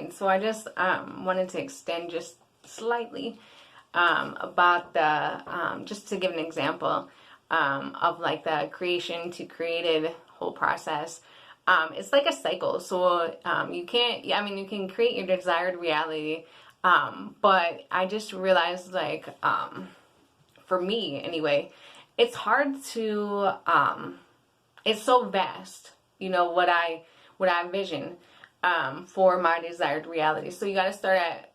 Alright, so I just wanted to extend just slightly about the, just to give an example of like the creation to created whole process. It's like a cycle. So you can't, I mean, you can create your desired reality, but I just realized like, for me anyway, it's hard to, it's so vast, you know, what I envision for my desired reality. So you got to start at,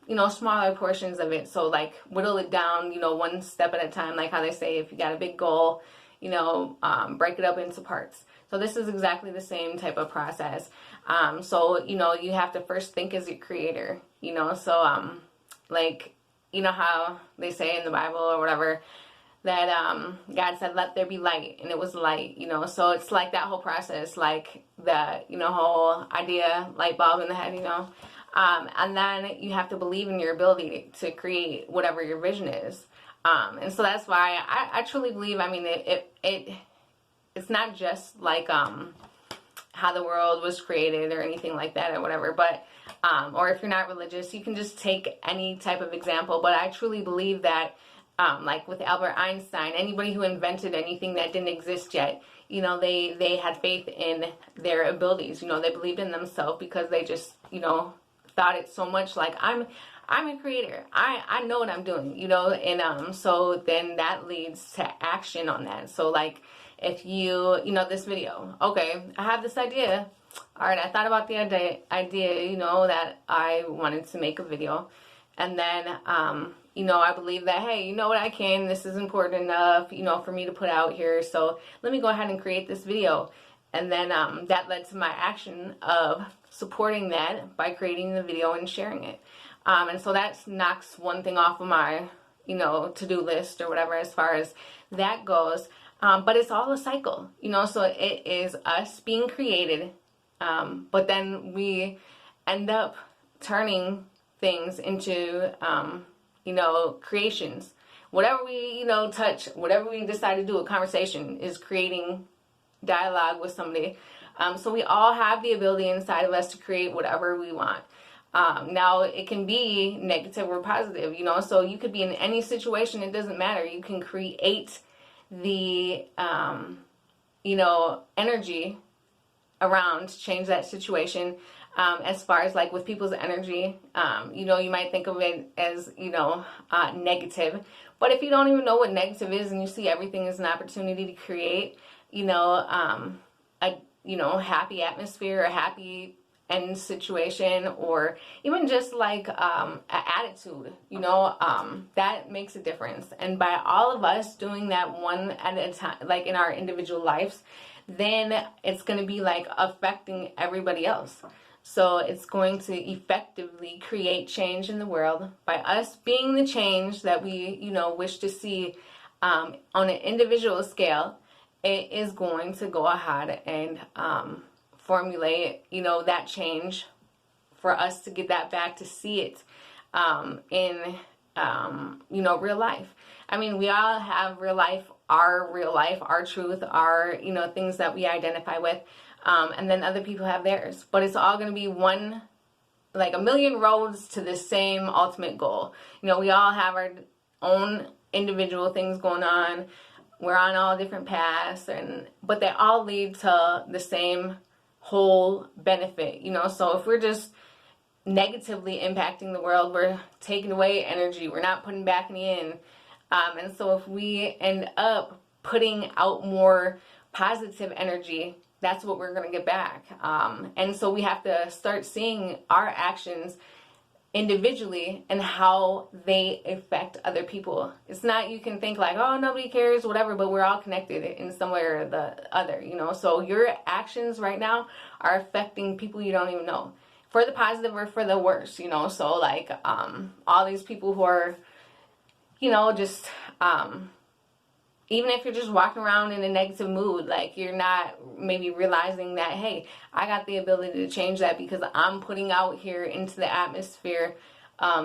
you know, smaller portions of it. So like whittle it down, you know, one step at a time, like how they say, if you got a big goal, you know, break it up into parts. So this is exactly the same type of process. So, you know, you have to first think as your creator, you know, so, like, you know how they say in the Bible or whatever, that God said, let there be light, and it was light, you know. So it's like that whole process, like the, you know, whole idea, light bulb in the head, you know. And then you have to believe in your ability to create whatever your vision is. And so that's why I truly believe, I mean, it's not just like how the world was created or anything like that or whatever, but or if you're not religious, you can just take any type of example. But I truly believe that like with Albert Einstein, anybody who invented anything that didn't exist yet, you know, they had faith in their abilities. You know, they believed in themselves because they just, you know, thought it so much like I'm a creator. I know what I'm doing, you know, and so then that leads to action on that. So like if you know, this video, okay, I have this idea. All right, I thought about the idea, you know, that I wanted to make a video. And then, you know, I believe that, hey, you know what, this is important enough, you know, for me to put out here. So let me go ahead and create this video. And then that led to my action of supporting that by creating the video and sharing it. And so that knocks one thing off of my, you know, to-do list or whatever as far as that goes. But it's all a cycle, you know, so it is us being created. But then we end up turning things into, you know, creations. Whatever we, you know, touch, whatever we decide to do, a conversation is creating dialogue with somebody. So we all have the ability inside of us to create whatever we want. Now it can be negative or positive, you know, so you could be in any situation. It doesn't matter. You can create the, you know, energy around to change that situation. As far as like with people's energy, you know, you might think of it as, you know, negative. But if you don't even know what negative is and you see everything as an opportunity to create, you know, a, you know, happy atmosphere, a happy end situation, or even just like an attitude, you know, that makes a difference. And by all of us doing that one at a time, like in our individual lives, then it's going to be like affecting everybody else. So it's going to effectively create change in the world by us being the change that we, you know, wish to see on an individual scale. It is going to go ahead and formulate, you know, that change for us to get that back, to see it in, you know, real life. I mean, we all have real life, our truth, our, you know, things that we identify with. And then other people have theirs, but it's all going to be one, like a million roads to the same ultimate goal. You know, we all have our own individual things going on. We're on all different paths, but they all lead to the same whole benefit, you know. So if we're just negatively impacting the world, we're taking away energy, we're not putting back any in. And so if we end up putting out more positive energy, that's what we're going to get back. And so we have to start seeing our actions individually and how they affect other people. It's not, you can think like, oh, nobody cares, whatever, but we're all connected in some way or the other, you know. So your actions right now are affecting people you don't even know, for the positive or for the worse, you know. So like all these people who are, you know, just even if you're just walking around in a negative mood, like you're not maybe realizing that, hey, I got the ability to change that because I'm putting out here into the atmosphere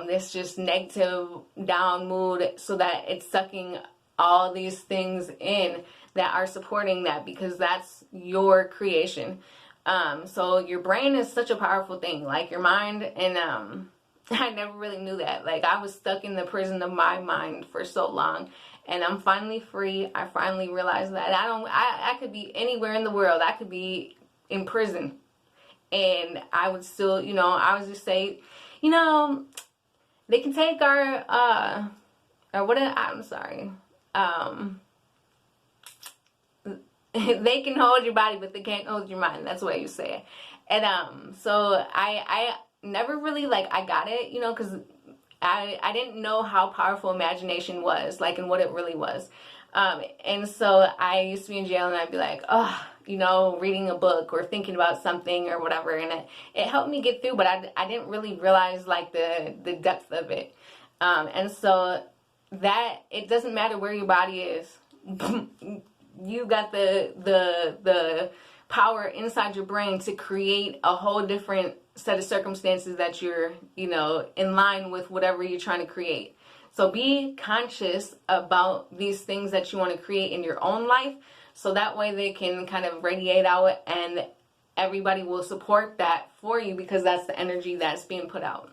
this just negative down mood, so that it's sucking all these things in that are supporting that, because that's your creation. So your brain is such a powerful thing, like your mind, and I never really knew that. Like, I was stuck in the prison of my mind for so long, and I'm finally free. I finally realized that I could be anywhere in the world. I could be in prison, and I would still, I would just say, they can take our, or what, I'm sorry, they can hold your body, but they can't hold your mind. That's the way you say it. And so I never really, like, I got it, because I didn't know how powerful imagination was, like, and what it really was. And so I used to be in jail, and I'd be like, reading a book or thinking about something or whatever, and it helped me get through, but I didn't really realize, like, the depth of it. And so that, it doesn't matter where your body is. You got the power inside your brain to create a whole different set of circumstances that you're, in line with whatever you're trying to create. So be conscious about these things that you want to create in your own life, so that way they can kind of radiate out, and everybody will support that for you, because that's the energy that's being put out.